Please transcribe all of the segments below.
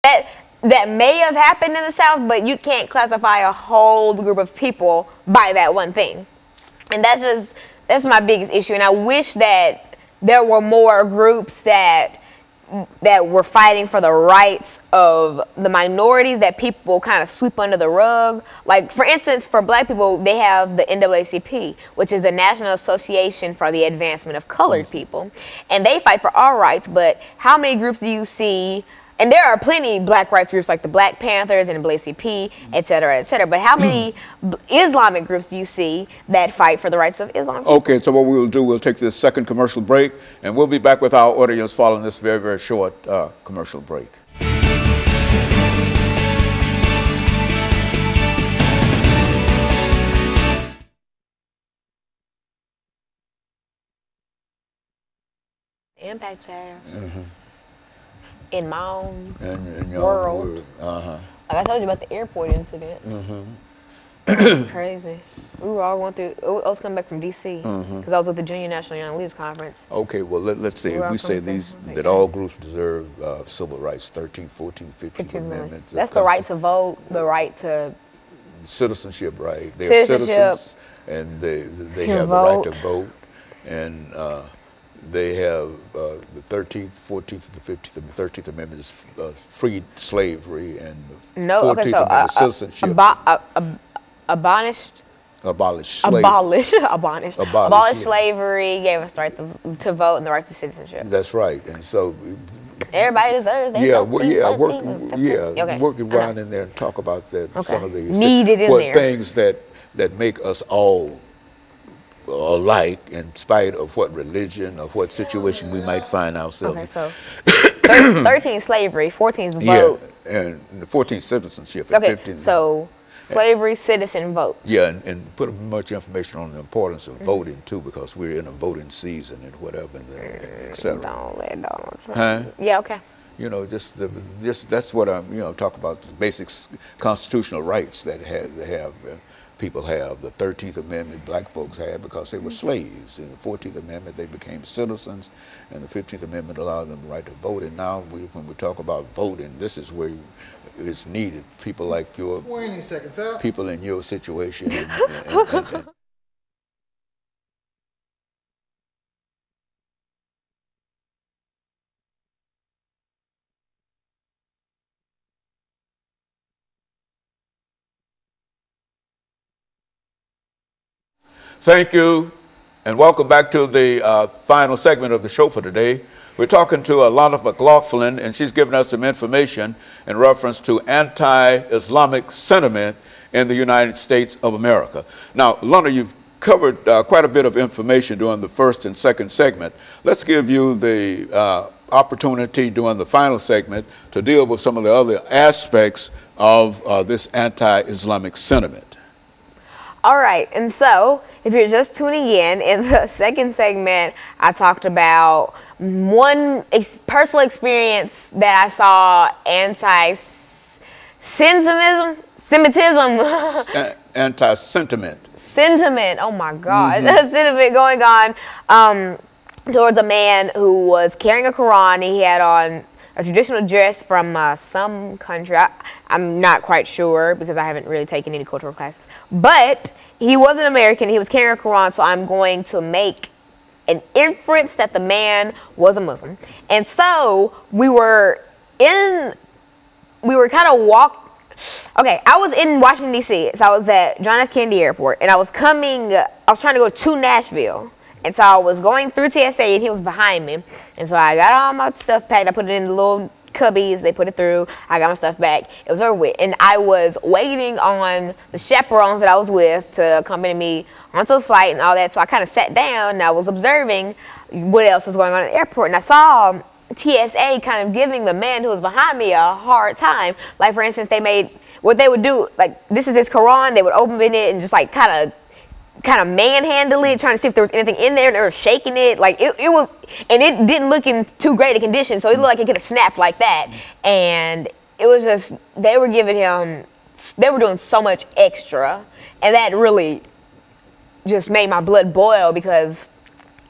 that may have happened in the South, but you can't classify a whole group of people by that one thing. And that's my biggest issue. And I wish that there were more groups that were fighting for the rights of the minorities that people kind of sweep under the rug. Like, for instance, for black people, they have the NAACP, which is the National Association for the Advancement of Colored People. And they fight for our rights, but how many groups do you see? And there are plenty black rights groups like the Black Panthers and the NAACP, et cetera, et cetera. But how many Islamic groups do you see that fight for the rights of Islam? Okay, so what we will do, we'll take this second commercial break, and we'll be back with our audience following this very, very short commercial break. The impact there. In my own world. Like I told you about the airport incident. It's crazy. We were all going through, I was coming back from D.C. because I was with the Junior National Young Leaders Conference. Okay, well, let's say, we say that all groups deserve civil rights, 13th, 14th, 15th Amendments. That's the right to vote, the right to... Citizenship, right. They're citizens, and they have the right to vote. And they have the 13th, 14th, and the 15th. And the 13th Amendment is freed slavery, and the 14th Amendment citizenship. Abolished slavery, gave us the right to vote and the right to citizenship. That's right, and so everybody deserves that. Work around in there and talk about that. Some of the things that make us all alike, in spite of what religion or what situation we might find ourselves in. So 13 slavery, 14 vote. Yeah, and the 14 citizenship. Okay, 15 so slavery, citizen, vote. Yeah, and put much information on the importance of voting too, because we're in a voting season and whatever, and et cetera. Don't let Donald Trump. Huh? Yeah, okay. You know, just that's what I'm, talk about, the basic constitutional rights that people have. The 13th Amendment black folks had because they were slaves. In the 14th Amendment, they became citizens, and the 15th Amendment allowed them the right to vote. And now, when we talk about voting, this is where it's needed. People like people in your situation. And thank you, and welcome back to the final segment of the show for today. We're talking to Alana McLaughlin, and she's giving us some information in reference to anti-Islamic sentiment in the United States of America. Now, Alana, you've covered quite a bit of information during the first and second segment. Let's give you the opportunity during the final segment to deal with some of the other aspects of this anti-Islamic sentiment. All right, and so if you're just tuning in the second segment, I talked about one personal experience that I saw anti-Semitism. Sentiment, oh my God. Sentiment going on towards a man who was carrying a Quran. He had on a traditional dress from some country. I'm not quite sure because I haven't really taken any cultural classes. But he was an American. He was carrying a Quran, so I'm going to make an inference that the man was a Muslim. And so we were kind of okay, I was in Washington, D.C., so I was at John F. Kennedy Airport, and I was trying to go to Nashville. And so I was going through TSA, and he was behind me. And so I got all my stuff packed. I put it in the little cubbies. They put it through. I got my stuff back. It was over with. And I was waiting on the chaperones that I was with to accompany me onto the flight and all that. So I kind of sat down, and I was observing what else was going on at the airport. And I saw TSA kind of giving the man who was behind me a hard time. Like, for instance, what they would do, like, this is his Quran. They would open it and just, like, kind of manhandle it, trying to see if there was anything in there, and they were shaking it. Like, it was, and it didn't look in too great a condition, so it looked like it could have snapped like that. And it was just, they were doing so much extra, and that really just made my blood boil, because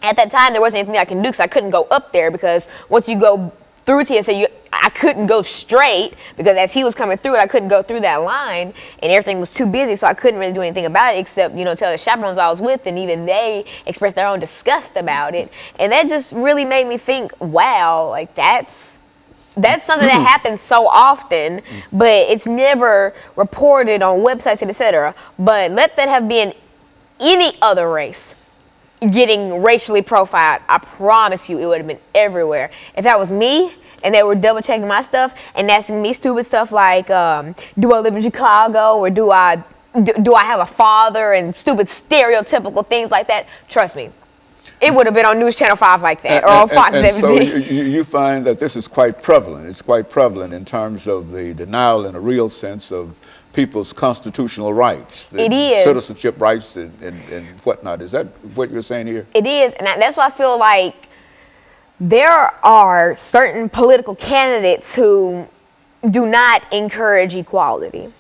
at that time there wasn't anything I can do, because I couldn't go up there, because once you go through TSA, I couldn't go straight because as he was coming through it, I couldn't go through that line, and everything was too busy, so I couldn't really do anything about it except, you know, tell the chaperones I was with, and even they expressed their own disgust about it. And that just really made me think, wow, like that's something that happens so often, but it's never reported on websites and etc. But let that have been any other race getting racially profiled, I promise you it would have been everywhere. If that was me and they were double checking my stuff and asking me stupid stuff like, do I live in Chicago, or do I have a father, and stupid stereotypical things like that, trust me, it would have been on News Channel 5 like that, or on Fox 17. So you find that this is quite prevalent. It's quite prevalent in terms of the denial in a real sense of people's constitutional rights. It is. Citizenship rights and whatnot. Is that what you're saying here? It is, and that's why I feel like there are certain political candidates who do not encourage equality.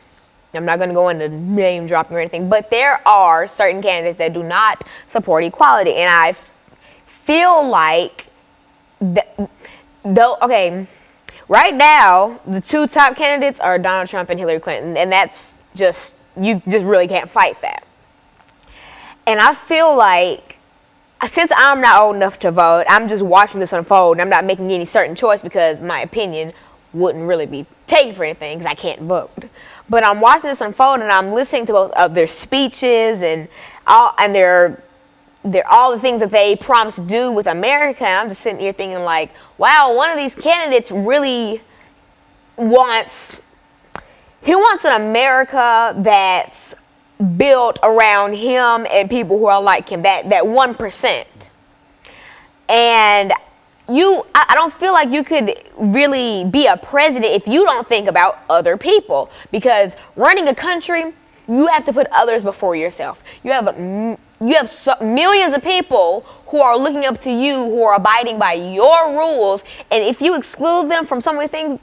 I'm not going to go into name dropping or anything, but there are certain candidates that do not support equality, and I feel like, okay, right now the two top candidates are Donald Trump and Hillary Clinton, and that's just, you just really can't fight that. And I feel like, since I'm not old enough to vote, I'm just watching this unfold, and I'm not making any certain choice because my opinion wouldn't really be taken for anything because I can't vote. But I'm watching this unfold, and I'm listening to both of their speeches and all the things that they promised to do with America. And I'm just sitting here thinking like, wow, one of these candidates really wants an America that's built around him and people who are like him, that 1%. And I don't feel like you could really be a president if you don't think about other people, because running a country, you have to put others before yourself. You have millions of people who are looking up to you, who are abiding by your rules, and if you exclude them from some of the things,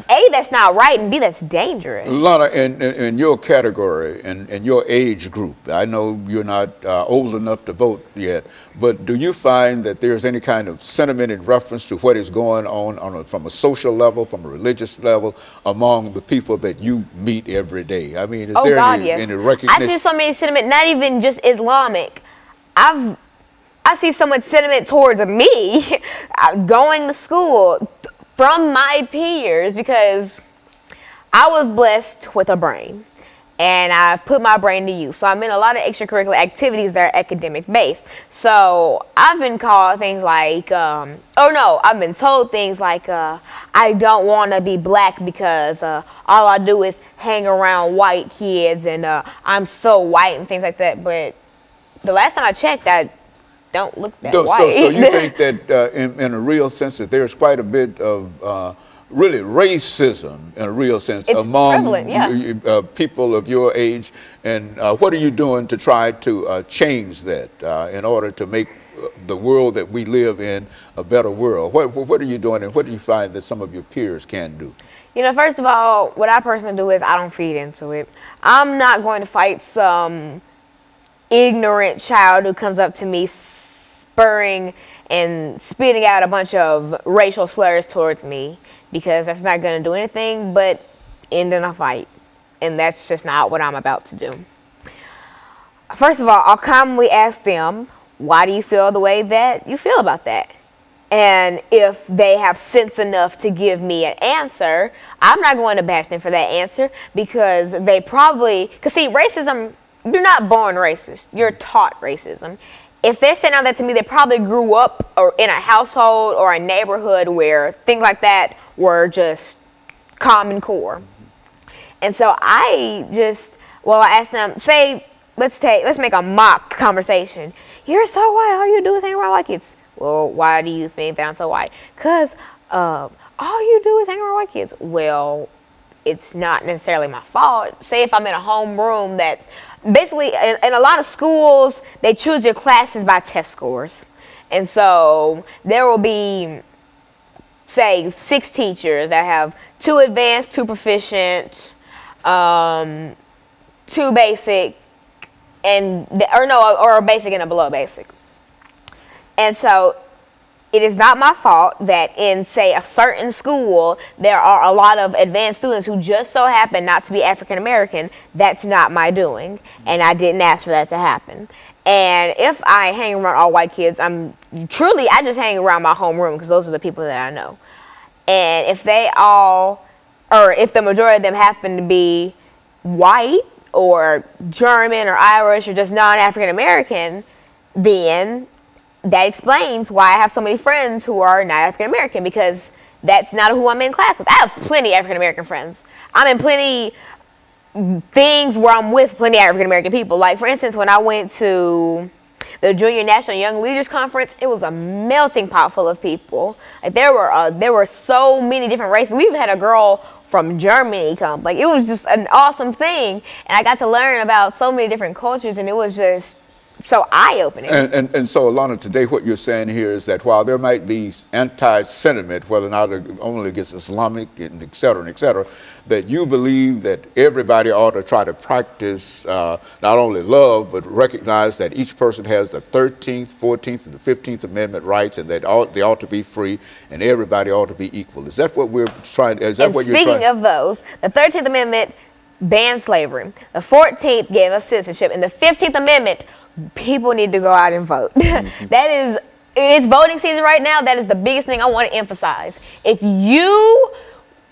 A, that's not right, and B, that's dangerous. Lana, in your category and your age group, I know you're not old enough to vote yet, but do you find that there's any kind of sentiment in reference to what is going on from a social level, from a religious level, among the people that you meet every day? I mean, is there any recognition? I see so many sentiment, not even just Islamic. I see so much sentiment towards me going to school from my peers, because I was blessed with a brain and I've put my brain to use. So I'm in a lot of extracurricular activities that are academic based. So I've been called things like, I've been told things like, I don't want to be black because all I do is hang around white kids, and I'm so white and things like that. But the last time I checked, I don't look that white. So you think that in a real sense that there's quite a bit of really racism in a real sense among people of your age, and what are you doing to try to change that in order to make the world that we live in a better world? What are you doing, and what do you find that some of your peers can do? You know, first of all, what I personally do is I don't feed into it. I'm not going to fight some ignorant child who comes up to me spurring and spitting out a bunch of racial slurs towards me, because that's not going to do anything but end in a fight, and that's just not what I'm about to do. First of all, I'll calmly ask them, why do you feel the way that you feel about that? And if they have sense enough to give me an answer, I'm not going to bash them for that answer, because they probably, because see, racism, you're not born racist, you're taught racism. If they're saying all that to me, they probably grew up in a household or a neighborhood where things like that were just common core. And so I asked them, say, let's make a mock conversation. You're so white, all you do is hang around white kids. Well, why do you think that I'm so white? Because all you do is hang around white kids. Well, it's not necessarily my fault. Say if I'm in a homeroom that's basically, in a lot of schools, they choose your classes by test scores. And so there will be, say, 6 teachers that have 2 advanced, 2 proficient, 2 basic, or a basic and a below basic. And so it is not my fault that in, say, a certain school, there are a lot of advanced students who just so happen not to be African American. That's not my doing, and I didn't ask for that to happen. And if I hang around all white kids, I just hang around my homeroom because those are the people that I know. And if if the majority of them happen to be white or German or Irish or just non-African American, then that explains why I have so many friends who are not African American, because that's not who I'm in class with. I have plenty of African American friends. I'm in plenty things where I'm with plenty of African American people. Like, for instance, when I went to the Junior National Young Leaders Conference, it was a melting pot full of people. Like, there were so many different races. We even had a girl from Germany come. Like, it was just an awesome thing, and I got to learn about so many different cultures, and it was just so eye-opening. And so, Alana, today what you're saying here is that while there might be anti-sentiment, whether or not only against Islamic and et cetera, that you believe that everybody ought to try to practice not only love, but recognize that each person has the 13th, 14th, and the 15th Amendment rights, and that they ought to be free, and everybody ought to be equal. Is that what we're trying? Is that and what you're trying? Speaking of those, the 13th Amendment banned slavery. The 14th gave us citizenship, and the 15th Amendment, people need to go out and vote. It's voting season right now. That is the biggest thing I want to emphasize. If you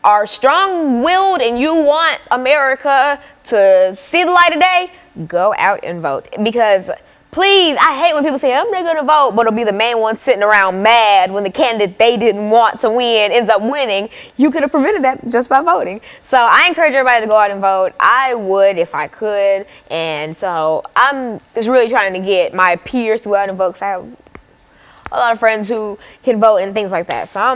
are strong-willed and you want America to see the light of day, go out and vote. Because, please, I hate when people say, I'm not going to vote, but it'll be the main one sitting around mad when the candidate they didn't want to win ends up winning. You could have prevented that just by voting. So I encourage everybody to go out and vote. I would if I could. And so I'm just really trying to get my peers to go out and vote, because I have a lot of friends who can vote and things like that. So I'm